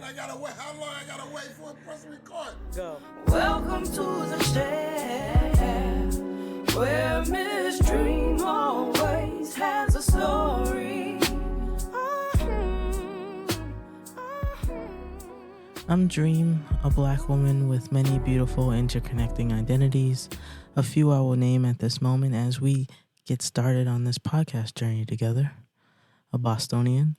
I gotta wait. How long I gotta wait for a press record? Go. Welcome to the share, where Miss Dreme always has a story. I'm Dreme, a black woman with many beautiful interconnecting identities. A few I will name at this moment as we get started on this podcast journey together. A Bostonian,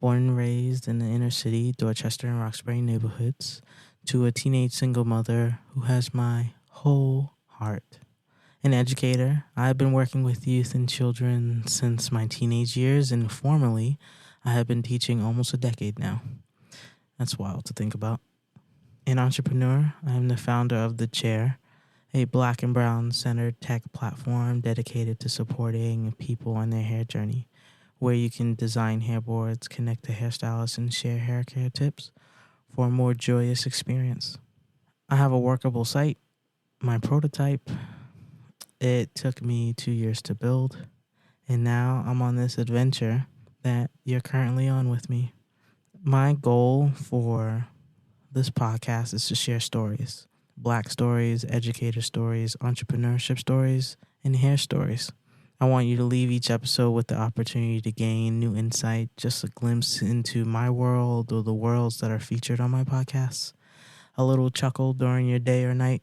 born and raised in the inner city, Dorchester and Roxbury neighborhoods, to a teenage single mother who has my whole heart. An educator, I've been working with youth and children since my teenage years, and formally, I have been teaching almost a decade now. That's wild to think about. An entrepreneur, I am the founder of The Chair, a black and brown centered tech platform dedicated to supporting people on their hair journey, where you can design hairboards, connect to hairstylists, and share hair care tips for a more joyous experience. I have a workable site. My prototype, it took me 2 years to build, and now I'm on this adventure that you're currently on with me. My goal for this podcast is to share stories, black stories, educator stories, entrepreneurship stories, and hair stories. I want you to leave each episode with the opportunity to gain new insight, just a glimpse into my world or the worlds that are featured on my podcasts, a little chuckle during your day or night,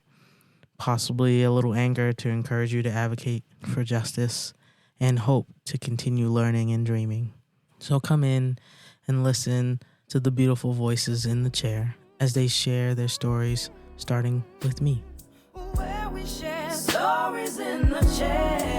possibly a little anger to encourage you to advocate for justice, and hope to continue learning and dreaming. So come in and listen to the beautiful voices in the chair as they share their stories, starting with me. Where we share stories in the chair.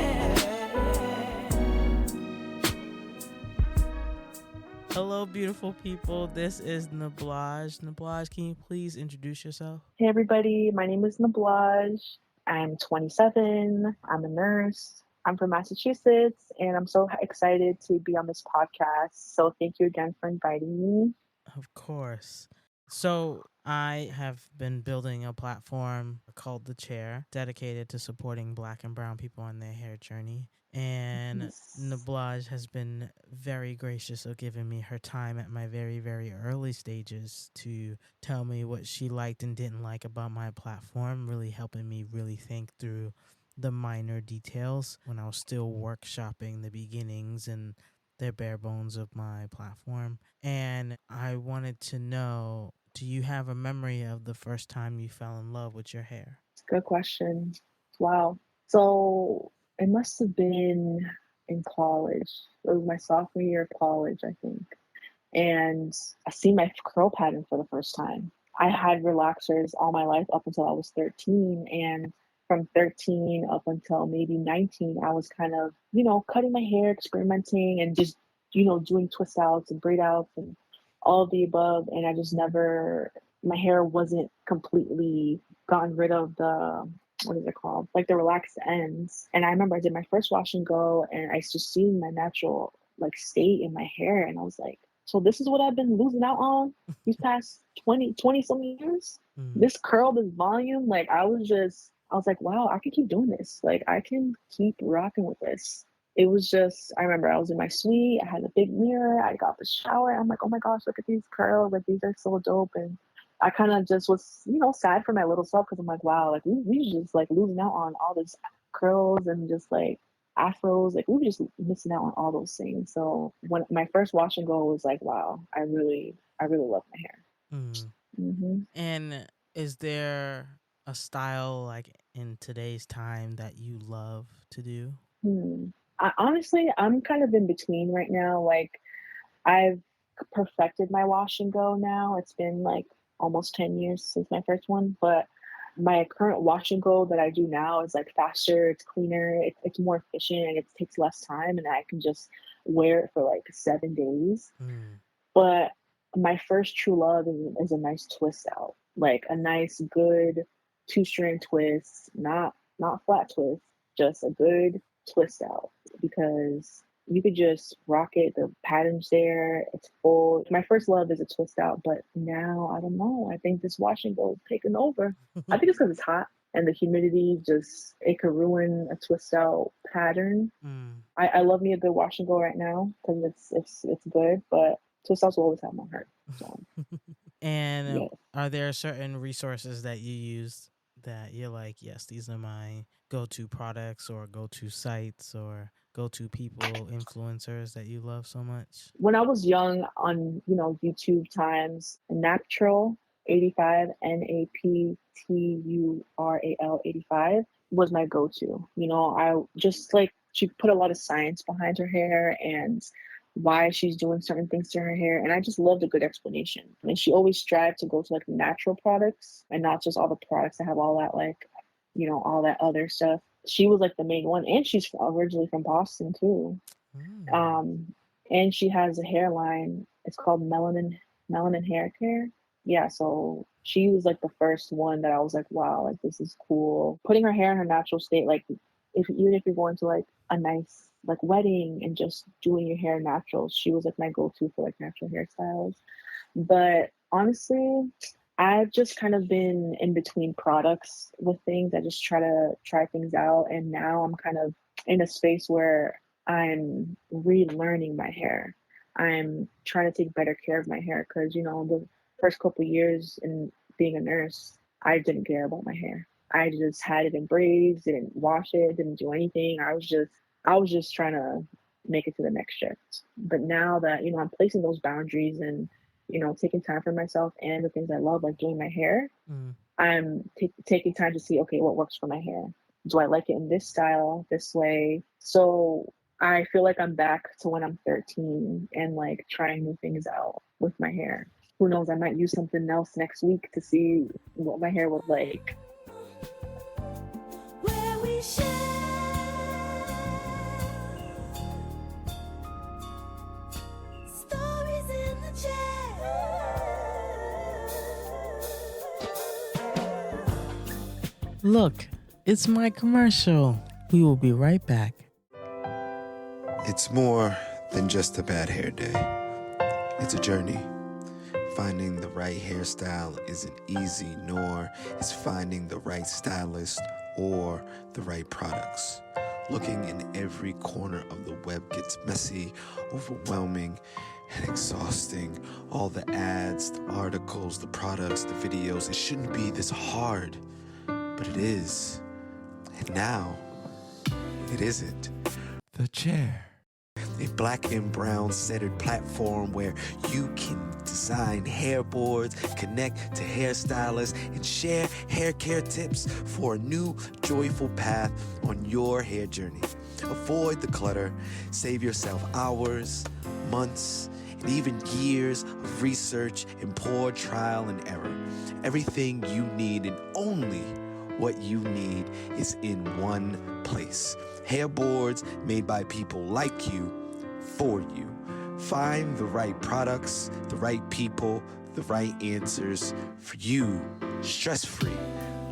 Hello, beautiful people. This is Nablaj. Nablaj, can you please introduce yourself? Hey everybody, my name is Nablaj. I'm 27. I'm a nurse. I'm from Massachusetts, and I'm so excited to be on this podcast. So thank you again for inviting me. Of course. So I have been building a platform called The Chair, dedicated to supporting black and brown people on their hair journey. And Yes. Nablaj has been very gracious of giving me her time at my very, very early stages to tell me what she liked and didn't like about my platform, really helping me really think through the minor details when I was still workshopping the beginnings and the bare bones of my platform. And I wanted to know, do you have a memory of the first time you fell in love with your hair? Good question. Wow. So it must have been in college. It was my sophomore year of college, I think. And I see my curl pattern for the first time. I had relaxers all my life up until I was 13. And from 13 up until maybe 19, I was kind of, cutting my hair, experimenting, and just, doing twist outs and braid outs and all of the above. And I just never, my hair wasn't completely gotten rid of the, what is it called? Like the relaxed ends. And I remember I did my first wash and go, and I just seen my natural like state in my hair. And I was like, so this is what I've been losing out on these past 20 some years. This curl, this volume, like I was like, wow, I can keep doing this. Like I can keep rocking with this. It was just, I remember I was in my suite. I had a big mirror. I got the shower. I'm like, oh my gosh, look at these curls. Like these are so dope. And I kind of just was, sad for my little self because I'm like, wow, like we just like losing out on all this curls and just like afros. Like we were just missing out on all those things. So when my first wash and go was like, wow, I really love my hair. Mm-hmm. And is there a style like in today's time that you love to do? Honestly, I'm kind of in between right now. Like I've perfected my wash and go now. It's been like almost 10 years since my first one, but my current wash and go that I do now is like faster, it's cleaner, it's more efficient, and it takes less time, and I can just wear it for like 7 days. But my first true love is a nice twist out, like a nice good 2-string twist, not flat twist, just a good twist out, because you could just rock it. The pattern's there. It's full. My first love is a twist out, but now I don't know. I think this wash and go is taking over. I think it's because it's hot and the humidity it could ruin a twist out pattern. I love me a good wash and go right now because it's good, but twist outs will always have my heart. So. And Yes. are there certain resources that you use that you're like, yes, these are my go-to products or go-to sites or go-to people, influencers that you love so much? When I was young on, YouTube times, Natural 85, NAPTURAL 85 was my go-to. I just like, she put a lot of science behind her hair and why she's doing certain things to her hair. And I just loved a good explanation. And she always strived to go to like natural products and not just all the products that have all that like, all that other stuff. She was like the main one. And she's originally from Boston too. Mm. And she has a hairline. It's called Melanin Hair Care. Yeah, so she was like the first one that I was like, wow, like this is cool. Putting her hair in her natural state, like even if you're going to like a nice like wedding and just doing your hair natural, she was like my go-to for like natural hairstyles. But honestly, I've just kind of been in between products with things. I just try to try things out, and now I'm kind of in a space where I'm relearning my hair. I'm trying to take better care of my hair because, the first couple years in being a nurse, I didn't care about my hair. I just had it in braids, didn't wash it, didn't do anything. I was just trying to make it to the next shift. But now that, I'm placing those boundaries and, taking time for myself and the things I love, like doing my hair, I'm taking time to see, okay, what works for my hair. Do I like it in this style, this way? So I feel like I'm back to when I'm 13 and like trying new things out with my hair. Who knows? I might use something else next week to see what my hair would like. Where we share stories in the chair. Look, it's my commercial. We will be right back. It's more than just a bad hair day. It's a journey. Finding the right hairstyle isn't easy, nor is finding the right stylist or the right products. Looking in every corner of the web gets messy, overwhelming, and exhausting. All the ads, the articles, the products, the videos, it shouldn't be this hard, but it is. And now, it isn't. The Chair. A black and brown centered platform where you can design hairboards, connect to hairstylists, and share hair care tips for a new, joyful path on your hair journey. Avoid the clutter, save yourself hours, months, and even years of research and poor trial and error. Everything you need and only what you need is in one place. Hairboards made by people like you, for you. Find the right products, the right people, the right answers for you, stress-free.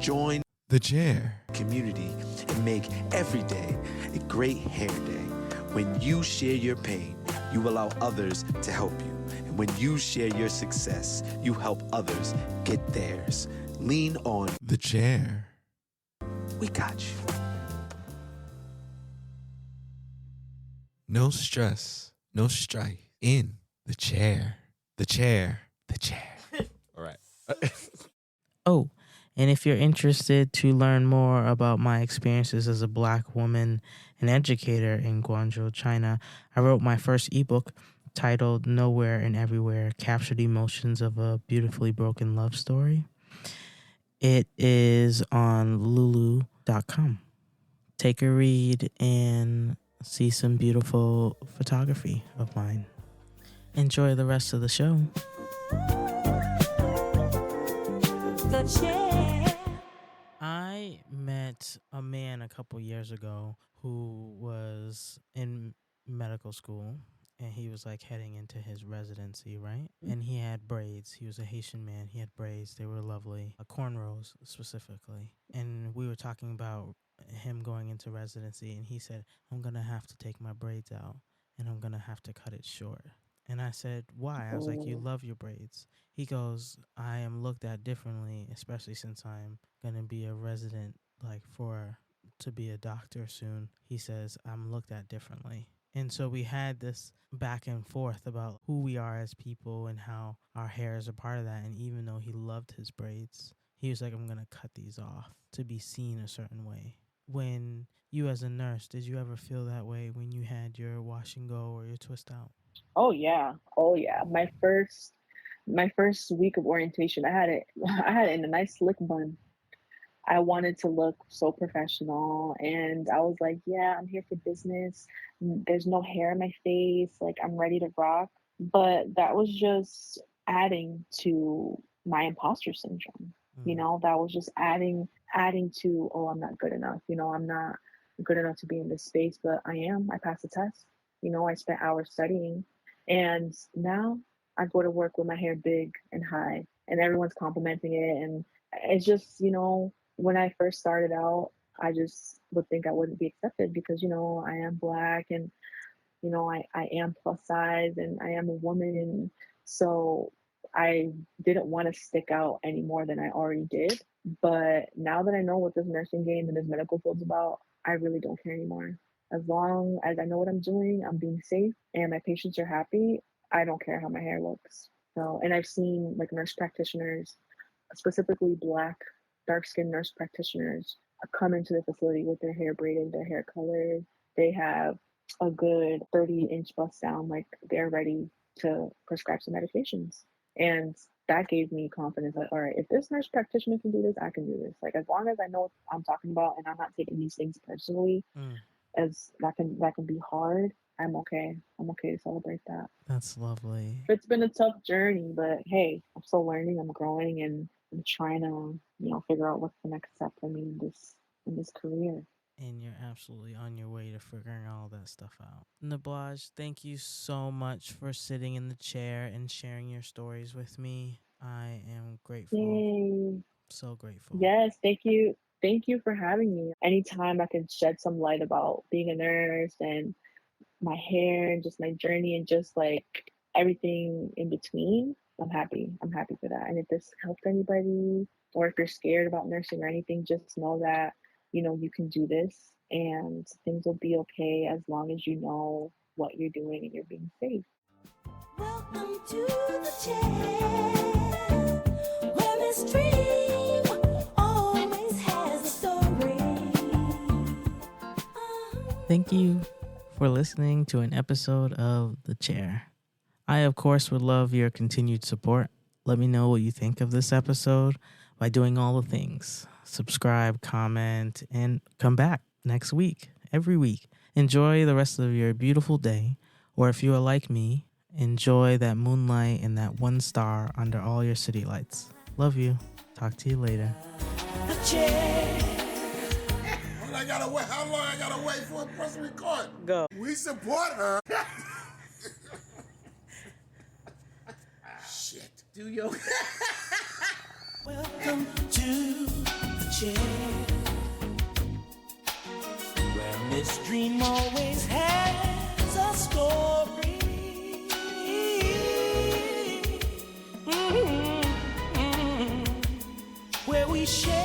Join the Chair community and make every day a great hair day. When you share your pain, you allow others to help you. And when you share your success, you help others get theirs. Lean on the Chair. We got you. No stress, no strife. In the chair. The chair. The chair. All right. Oh, and if you're interested to learn more about my experiences as a Black woman and educator in Guangzhou, China, I wrote my first ebook titled Nowhere and Everywhere, Captured Emotions of a Beautifully Broken Love Story. It is on lulu.com. Take a read and see some beautiful photography of mine. Enjoy the rest of the show. The chair. I met a man a couple years ago who was in medical school, and he was like heading into his residency, right? And he had braids. He was a Haitian man. He had braids. They were lovely. Cornrows specifically. And we were talking about him going into residency, and he said, I'm going to have to take my braids out and I'm going to have to cut it short. And I said, why? I was like, you love your braids. He goes, I am looked at differently, especially since I'm going to be a resident, like to be a doctor soon. He says, I'm looked at differently. And so we had this back and forth about who we are as people and how our hair is a part of that. And even though he loved his braids, he was like, I'm going to cut these off to be seen a certain way. When you as a nurse, did you ever feel that way when you had your wash and go or your twist out? Oh yeah. Oh yeah. My first week of orientation, I had it in a nice slick bun. I wanted to look so professional, and I was like, yeah, I'm here for business. There's no hair in my face. Like, I'm ready to rock. But that was just adding to my imposter syndrome. That was just adding to, oh, I'm not good enough. I'm not good enough to be in this space, but I am. I passed the test. I spent hours studying, and now I go to work with my hair big and high, and everyone's complimenting it. And it's just, when I first started out, I just would think I wouldn't be accepted because, I am Black, and, I am plus size, and I am a woman. And so I didn't want to stick out any more than I already did. But now that I know what this nursing game and this medical field's about, I really don't care anymore. As long as I know what I'm doing, I'm being safe, and my patients are happy, I don't care how my hair looks. So, and I've seen like nurse practitioners, specifically Black, dark-skinned nurse practitioners, come into the facility with their hair braided, their hair colored. They have a good 30-inch bust down, like they're ready to prescribe some medications. And that gave me confidence that, all right, if this nurse practitioner can do this, I can do this. Like, as long as I know what I'm talking about and I'm not taking these things personally, as that can be hard, I'm okay. I'm okay to celebrate that. That's lovely. It's been a tough journey, but hey, I'm still learning, I'm growing, and I'm trying to, figure out what's the next step for me in this career. And you're absolutely on your way to figuring all that stuff out. Nablaj, thank you so much for sitting in the chair and sharing your stories with me. I am grateful. Yay. So grateful. Yes, thank you. Thank you for having me. Anytime I can shed some light about being a nurse and my hair and just my journey and just like everything in between, I'm happy. I'm happy for that. And if this helped anybody, or if you're scared about nursing or anything, just know that, you can do this and things will be okay as long as you know what you're doing and you're being safe. Welcome to the chair, where Miss Dreme always has a story. Thank you for listening to an episode of The Chair. I, of course, would love your continued support. Let me know what you think of this episode by doing all the things. Subscribe, comment, and come back next week, every week. Enjoy the rest of your beautiful day. Or if you are like me, enjoy that moonlight and that one star under all your city lights. Love you. Talk to you later. The chair. How long I gotta wait for a person to record? Go. We support her. Shit. Do your... Welcome to the chair, where Miss Dreme always has a story. Where we share